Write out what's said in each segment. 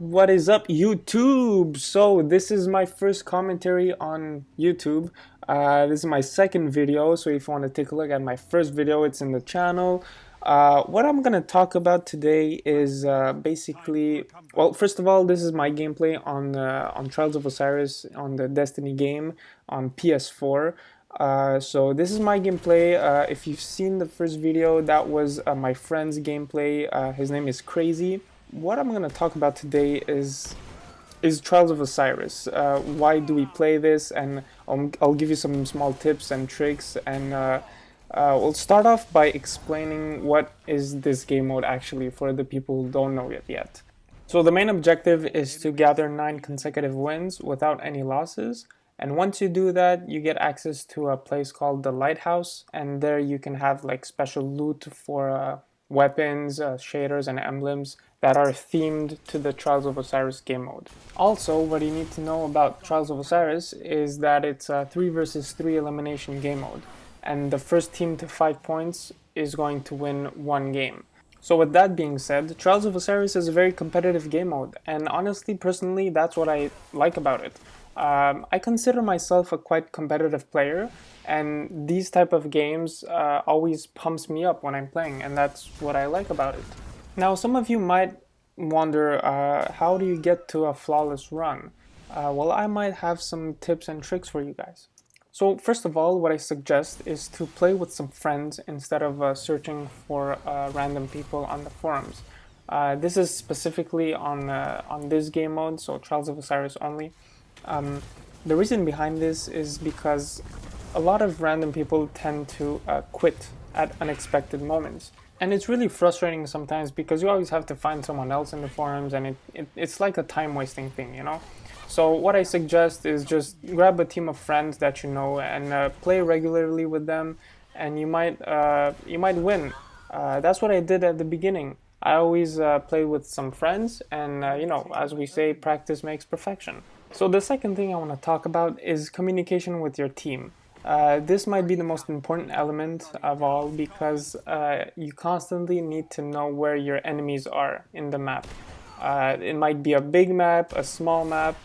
What is up, YouTube? So this is my first commentary on YouTube. This is my second video, so if you want to take a look at my first video, it's in the channel. What I'm gonna talk about today is basically, well, first of all, this is my gameplay on Trials of Osiris on the Destiny game on PS4. So this is my gameplay. If you've seen the first video, that was my friend's gameplay. His name is Crazy. What I'm going to talk about today is Trials of Osiris. Why do we play this? And I'll give you some small tips and tricks. And we'll start off by explaining what is this game mode actually for the people who don't know it yet. So the main objective is to gather 9 consecutive wins without any losses. And once you do that, you get access to a place called the Lighthouse. And there you can have like special loot for weapons, shaders, and emblems that are themed to the Trials of Osiris game mode. Also, what you need to know about Trials of Osiris is that it's a 3 versus 3 elimination game mode, and the first team to 5 points is going to win 1 game. So with that being said, Trials of Osiris is a very competitive game mode, and honestly, personally, that's what I like about it. I consider myself a quite competitive player, and these type of games always pumps me up when I'm playing, and that's what I like about it. Now, some of you might wonder, how do you get to a flawless run? Well, I might have some tips and tricks for you guys. So first of all, what I suggest is to play with some friends instead of searching for random people on the forums. This is specifically on this game mode, so Trials of Osiris only. The reason behind this is because a lot of random people tend to quit at unexpected moments. And it's really frustrating sometimes because you always have to find someone else in the forums, and it's like a time-wasting thing, you know? So what I suggest is just grab a team of friends that you know and play regularly with them, and you might win. That's what I did at the beginning. I always played with some friends, and you know, as we say, practice makes perfection. So the second thing I want to talk about is communication with your team. This might be the most important element of all because you constantly need to know where your enemies are in the map. It might be a big map, a small map.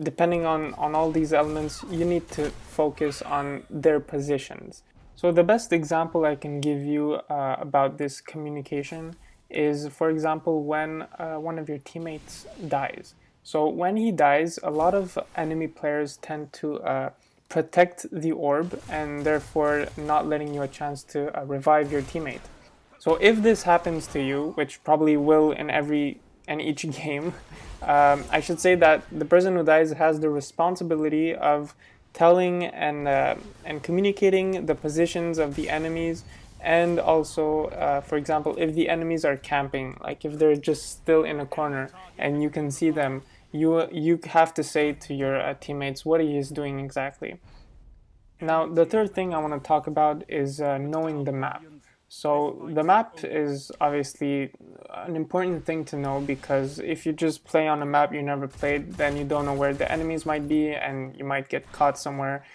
Depending on all these elements, you need to focus on their positions. So the best example I can give you about this communication is, for example, when one of your teammates dies. So when he dies, a lot of enemy players tend to protect the orb and therefore not letting you a chance to revive your teammate. So if this happens to you, which probably will in each game, I should say that the person who dies has the responsibility of telling and communicating the positions of the enemies, and also, for example, if the enemies are camping, like if they're just still in a corner and you can see them, you have to say to your teammates what he is doing exactly. Now, the third thing I want to talk about is knowing the map. So the map is obviously an important thing to know, because if you just play on a map you never played, then you don't know where the enemies might be and you might get caught somewhere.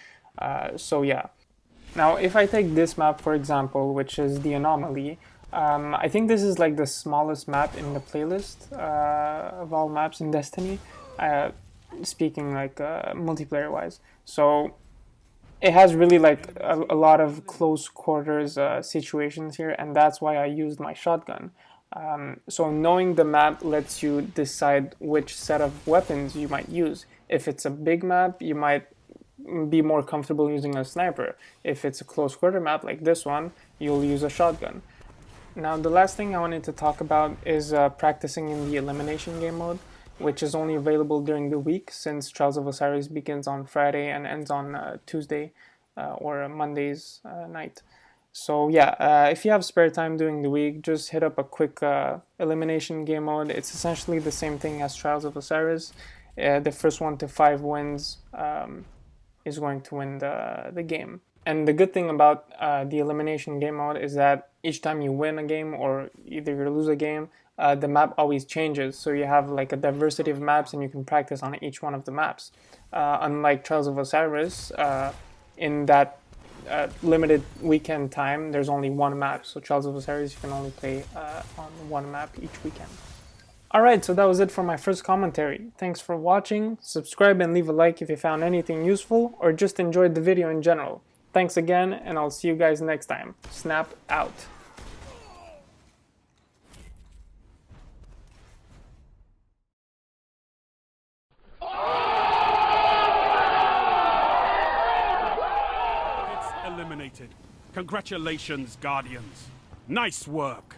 So yeah. Now, if I take this map, for example, which is the Anomaly, I think this is like the smallest map in the playlist of all maps in Destiny, speaking like multiplayer wise. So it has really like a lot of close quarters situations here, and that's why I used my shotgun. So knowing the map lets you decide which set of weapons you might use. If it's a big map, you might be more comfortable using a sniper. If it's a close quarter map like this one, you'll use a shotgun. Now, the last thing I wanted to talk about is practicing in the elimination game mode, which is only available during the week, since Trials of Osiris begins on Friday and ends on Tuesday or Monday's night. So yeah, if you have spare time during the week, just hit up a quick elimination game mode. It's essentially the same thing as Trials of Osiris. The first 1 to 5 wins is going to win the game. And the good thing about the elimination game mode is that each time you win a game or either you lose a game, the map always changes. So you have like a diversity of maps and you can practice on each one of the maps. Unlike Trials of Osiris, in that limited weekend time, there's only one map. So Trials of Osiris, you can only play on one map each weekend. Alright, so that was it for my first commentary. Thanks for watching, subscribe and leave a like if you found anything useful or just enjoyed the video in general. Thanks again, and I'll see you guys next time. Snap out. It's eliminated. Congratulations, Guardians. Nice work.